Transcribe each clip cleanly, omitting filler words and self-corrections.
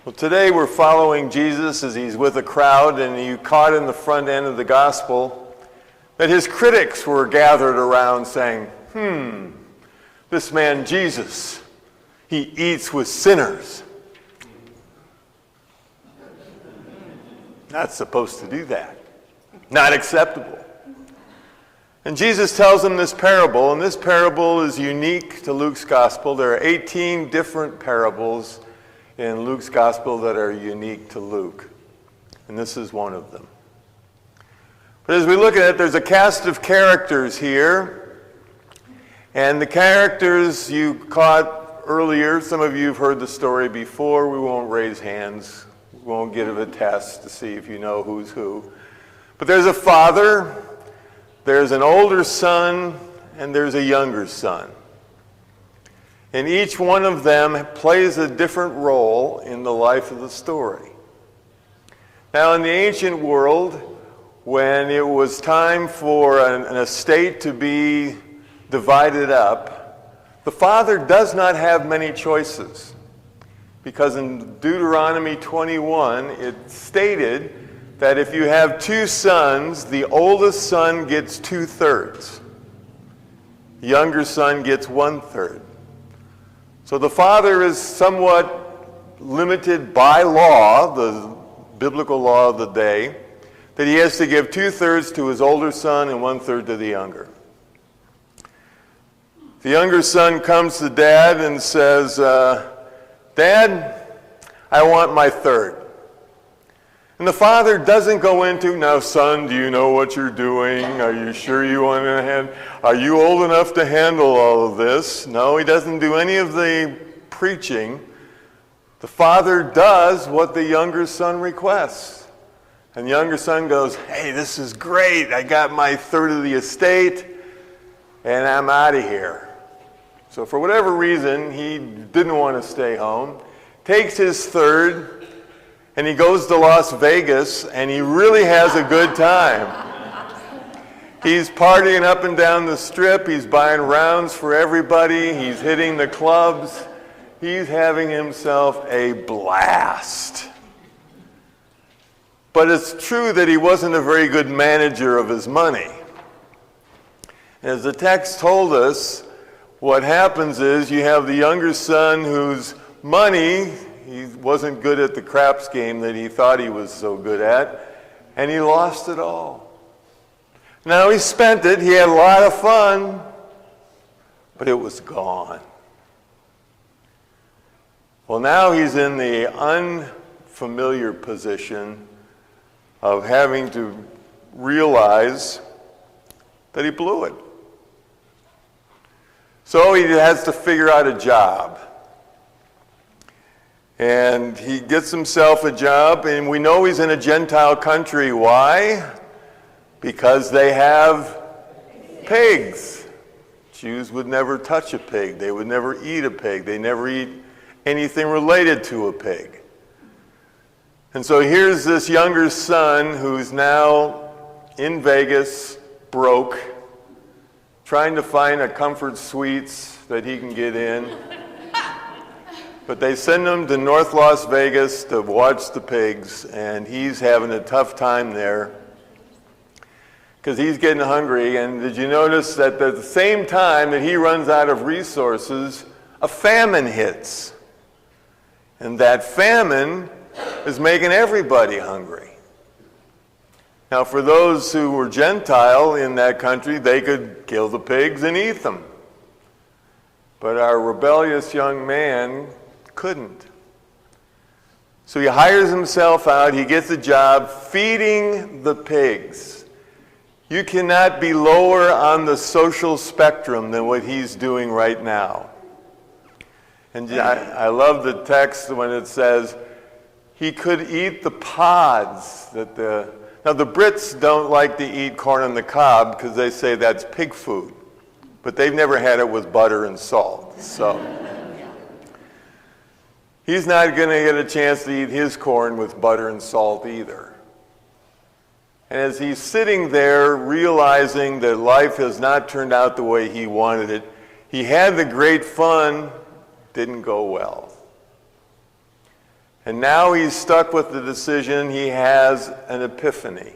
Well, today we're following Jesus as he's with a crowd, and you caught in the front end of the gospel that his critics were gathered around saying, this man Jesus, he eats with sinners. Not supposed to do that. Not acceptable. And Jesus tells them this parable, and this parable is unique to Luke's gospel. There are 18 different parables in Luke's gospel that are unique to Luke. And this is one of them. But as we look at it, there's a cast of characters here. And the characters you caught earlier, some of you have heard the story before. We won't raise hands. We won't give a test to see if you know who's who. But there's a father, there's an older son, and there's a younger son. And each one of them plays a different role in the life of the story. Now, in the ancient world, when it was time for an estate to be divided up, the father does not have many choices. Because in Deuteronomy 21, it stated that if you have two sons, the oldest son gets 2/3. The younger son gets 1/3. So the father is somewhat limited by law, the biblical law of the day, that he has to give 2/3 to his older son and 1/3 to the younger. The younger son comes to dad and says, Dad, I want my third. And the father doesn't go into, now son, do you know what you're doing? Are you sure you want to are you old enough to handle all of this? No, he doesn't do any of the preaching. The father does what the younger son requests. And the younger son goes, hey, this is great. I got my third of the estate, and I'm out of here. So for whatever reason, he didn't want to stay home, takes his third, and he goes to Las Vegas, and he really has a good time. He's partying up and down the strip. He's buying rounds for everybody. He's hitting the clubs. He's having himself a blast. But it's true that he wasn't a very good manager of his money. As the text told us, what happens is you have the younger son whose money, he wasn't good at the craps game that he thought he was so good at, and he lost it all. Now he spent it, he had a lot of fun, but it was gone. Well, now he's in the unfamiliar position of having to realize that he blew it. So he has to figure out a job. And he gets himself a job, and we know he's in a Gentile country. Why? Because they have pigs. Jews would never touch a pig. They would never eat a pig. They never eat anything related to a pig. And so here's this younger son who's now in Vegas, broke, trying to find a comfort suites that he can get in. But they send him to North Las Vegas to watch the pigs, and he's having a tough time there because he's getting hungry. And did you notice that at the same time that he runs out of resources, a famine hits? And that famine is making everybody hungry. Now, for those who were Gentile in that country, they could kill the pigs and eat them. But our rebellious young man couldn't. So he hires himself out, he gets a job feeding the pigs. You cannot be lower on the social spectrum than what he's doing right now. And I love the text when it says, he could eat the pods that now the Brits don't like to eat corn on the cob because they say that's pig food. But they've never had it with butter and salt. So he's not going to get a chance to eat his corn with butter and salt either. And as he's sitting there realizing that life has not turned out the way he wanted it, he had the great fun, didn't go well. And now he's stuck with the decision. He has an epiphany.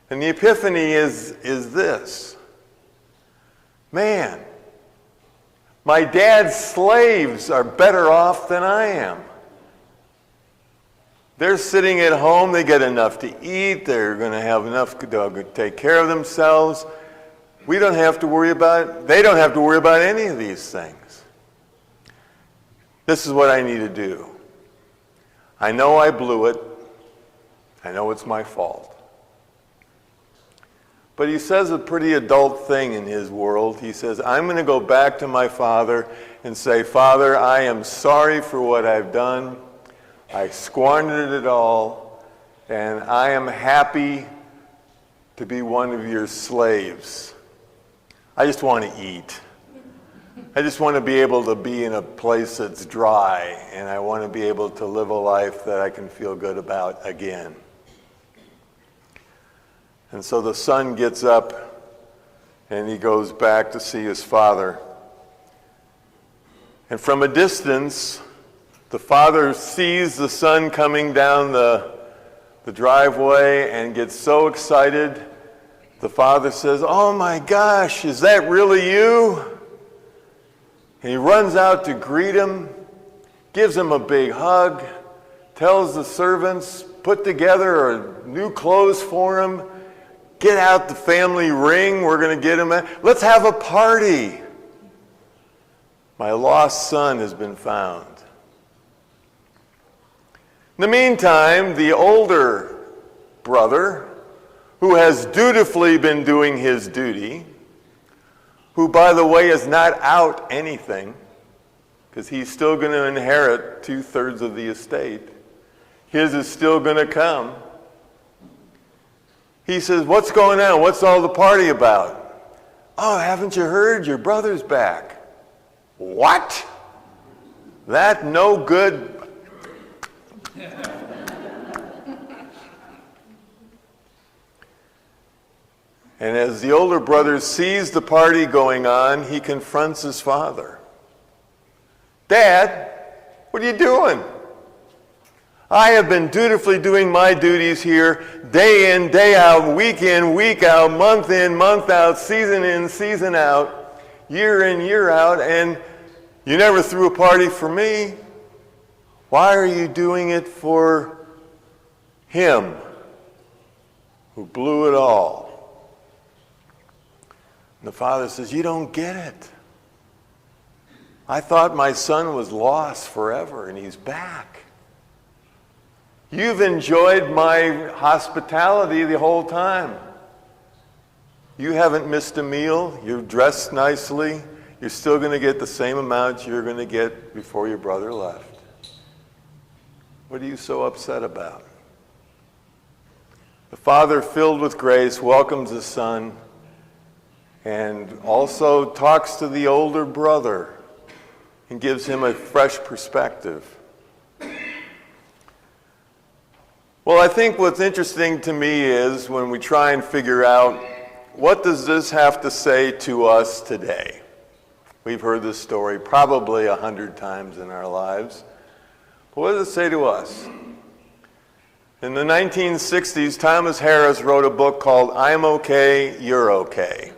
And the epiphany is this. Man, my dad's slaves are better off than I am. They're sitting at home, they get enough to eat, they're going to have enough to take care of themselves. They don't have to worry about any of these things. This is what I need to do. I know I blew it. I know it's my fault. But he says a pretty adult thing in his world. He says, I'm going to go back to my father and say, Father, I am sorry for what I've done. I squandered it all, and I am happy to be one of your slaves. I just want to eat. I just want to be able to be in a place that's dry, and I want to be able to live a life that I can feel good about again. And so the son gets up, and he goes back to see his father. And from a distance, the father sees the son coming down the driveway and gets so excited. The father says, oh my gosh, is that really you? And he runs out to greet him, gives him a big hug, tells the servants, put together new clothes for him, get out the family ring, we're going to get him. Let's have a party. My lost son has been found. In the meantime, the older brother, who has dutifully been doing his duty, who, by the way, is not out anything, because he's still going to inherit 2/3 of the estate. His is still going to come. He says, what's going on? What's all the party about? Oh, haven't you heard? Your brother's back. What? That no good. And as the older brother sees the party going on, he confronts his father. Dad, what are you doing? I have been dutifully doing my duties here, day in, day out, week in, week out, month in, month out, season in, season out, year in, year out, and you never threw a party for me. Why are you doing it for him who blew it all? And the father says, you don't get it. I thought my son was lost forever, and he's back. You've enjoyed my hospitality the whole time. You haven't missed a meal. You're dressed nicely. You're still going to get the same amount you're going to get before your brother left. What are you so upset about? The father, filled with grace, welcomes his son and also talks to the older brother and gives him a fresh perspective. Well, I think what's interesting to me is when we try and figure out what does this have to say to us today? We've heard this story probably 100 times in our lives. But what does it say to us? In the 1960s, Thomas Harris wrote a book called I'm Okay, You're Okay.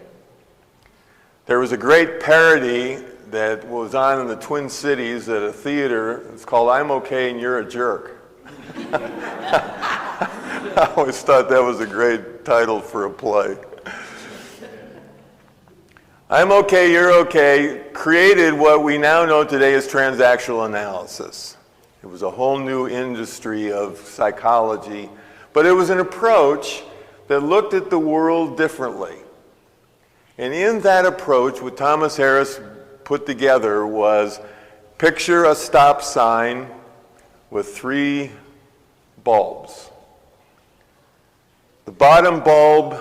There was a great parody that was on in the Twin Cities at a theater. It's called I'm Okay and You're a Jerk. I always thought that was a great title for a play. I'm Okay, You're Okay created what we now know today as transactional analysis. It was a whole new industry of psychology, but it was an approach that looked at the world differently. And in that approach, what Thomas Harris put together was picture a stop sign with 3 bulbs. The bottom bulb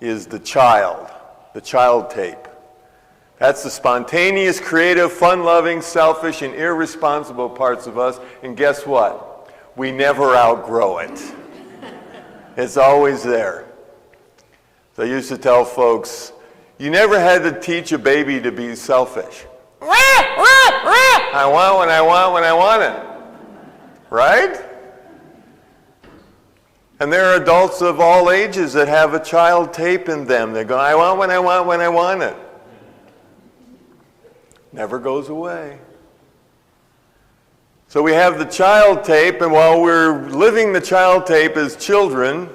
is the child tape. That's the spontaneous, creative, fun-loving, selfish, and irresponsible parts of us. And guess what? We never outgrow it. It's always there. So I used to tell folks, you never had to teach a baby to be selfish. I want when I want when I want it. right? And there are adults of all ages that have a child tape in them. They go, I want when I want when I want it. Never goes away. So we have the child tape, and while we're living the child tape as children,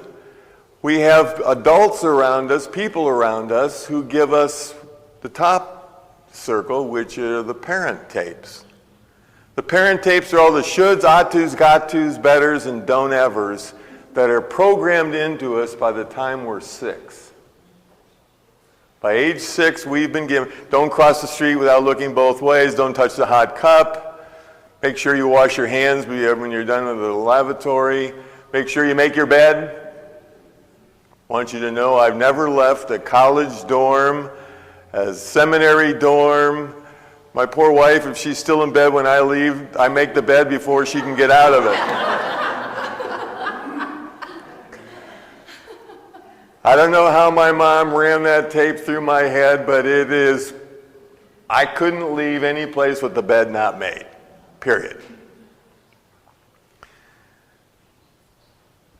we have adults around us, people around us, who give us the top circle, which are the parent tapes. The parent tapes are all the shoulds, ought tos, got tos, betters, and don't evers that are programmed into us by the time we're 6. By age 6, we've been given, don't cross the street without looking both ways, don't touch the hot cup, make sure you wash your hands when you're done with the lavatory, make sure you make your bed. I want you to know I've never left a college dorm, a seminary dorm. My poor wife, if she's still in bed when I leave, I make the bed before she can get out of it. I don't know how my mom ran that tape through my head, but I couldn't leave any place with the bed not made, period.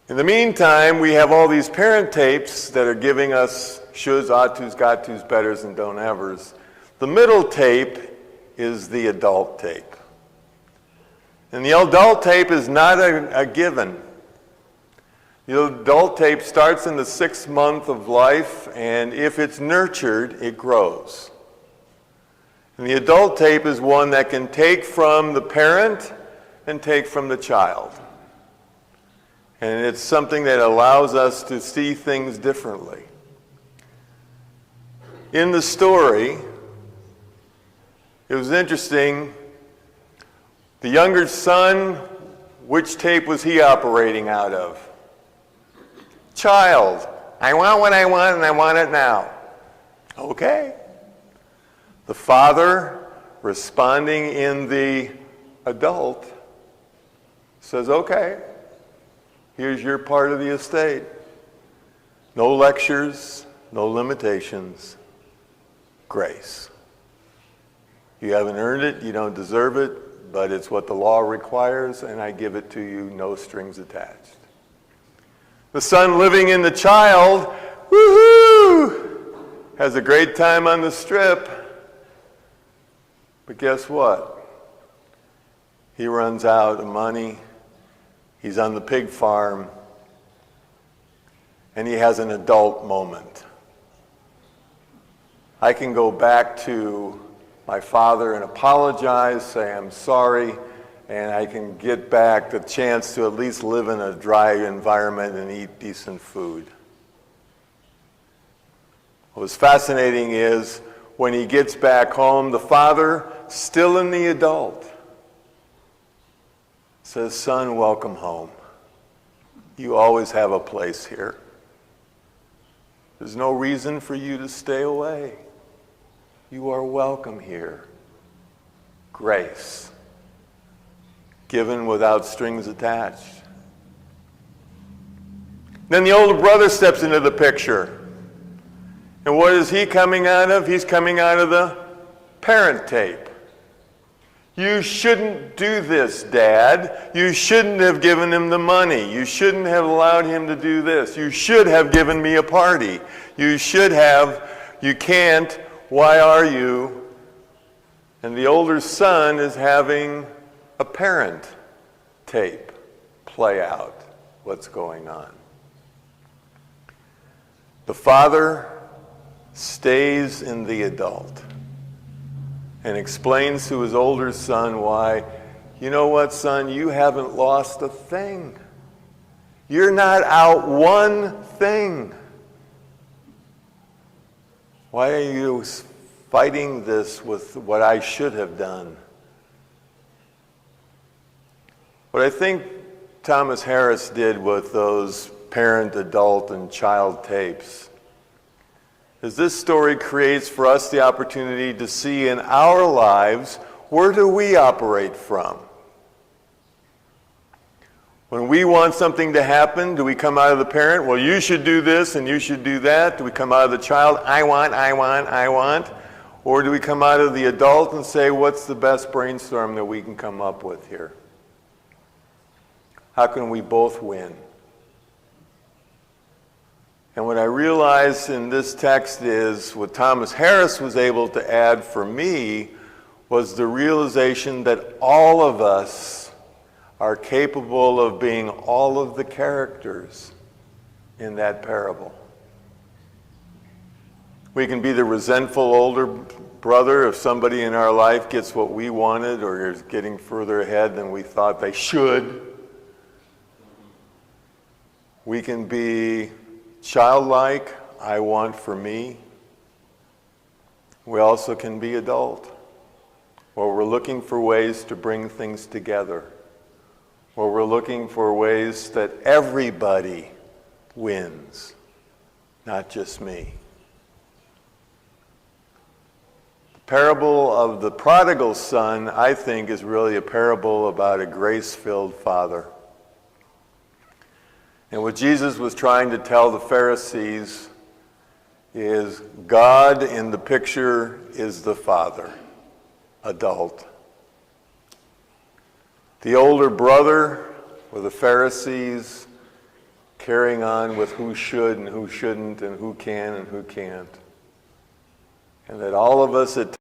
In the meantime, we have all these parent tapes that are giving us shoulds, ought tos, got tos, betters, and don't evers. The middle tape is the adult tape. And the adult tape is not a given. The adult tape starts in the 6th month of life, and if it's nurtured, it grows. And the adult tape is one that can take from the parent and take from the child. And it's something that allows us to see things differently. In the story, it was interesting. The younger son, which tape was he operating out of? Child. I want what I want and I want it now. Okay. The father, responding in the adult, says, okay, here's your part of the estate. No lectures, no limitations, grace. You haven't earned it, you don't deserve it, but it's what the law requires, and I give it to you, no strings attached. The son living in the child, woohoo, has a great time on the strip. But guess what? He runs out of money. He's on the pig farm. And he has an adult moment. I can go back to my father and apologize, say I'm sorry, and I can get back the chance to at least live in a dry environment and eat decent food. What was fascinating is when he gets back home, the father, still in the adult, says, son, welcome home. You always have a place here. There's no reason for you to stay away. You are welcome here. Grace. Given without strings attached. Then the older brother steps into the picture. And what is he coming out of? He's coming out of the parent tape. You shouldn't do this, Dad. You shouldn't have given him the money. You shouldn't have allowed him to do this. You should have given me a party. You should have. You can't. Why are you? And the older son is having a parent tape play out what's going on. The father stays in the adult and explains to his older son why, you know what, son, you haven't lost a thing. You're not out one thing. Why are you fighting this with what I should have done? What I think Thomas Harris did with those parent, adult, and child tapes is this story creates for us the opportunity to see in our lives, where do we operate from? When we want something to happen, do we come out of the parent? Well, you should do this and you should do that. Do we come out of the child? I want, I want, I want. Or do we come out of the adult and say, what's the best brainstorm that we can come up with here? How can we both win? And what I realized in this text is what Thomas Harris was able to add for me was the realization that all of us are capable of being all of the characters in that parable. We can be the resentful older brother if somebody in our life gets what we wanted or is getting further ahead than we thought they should. We can be childlike, I want for me. We also can be adult, where we're looking for ways to bring things together, where we're looking for ways that everybody wins, not just me. The parable of the prodigal son, I think, is really a parable about a grace-filled father. And what Jesus was trying to tell the Pharisees is God in the picture is the father, adult. The older brother were the Pharisees carrying on with who should and who shouldn't and who can and who can't. And that all of us at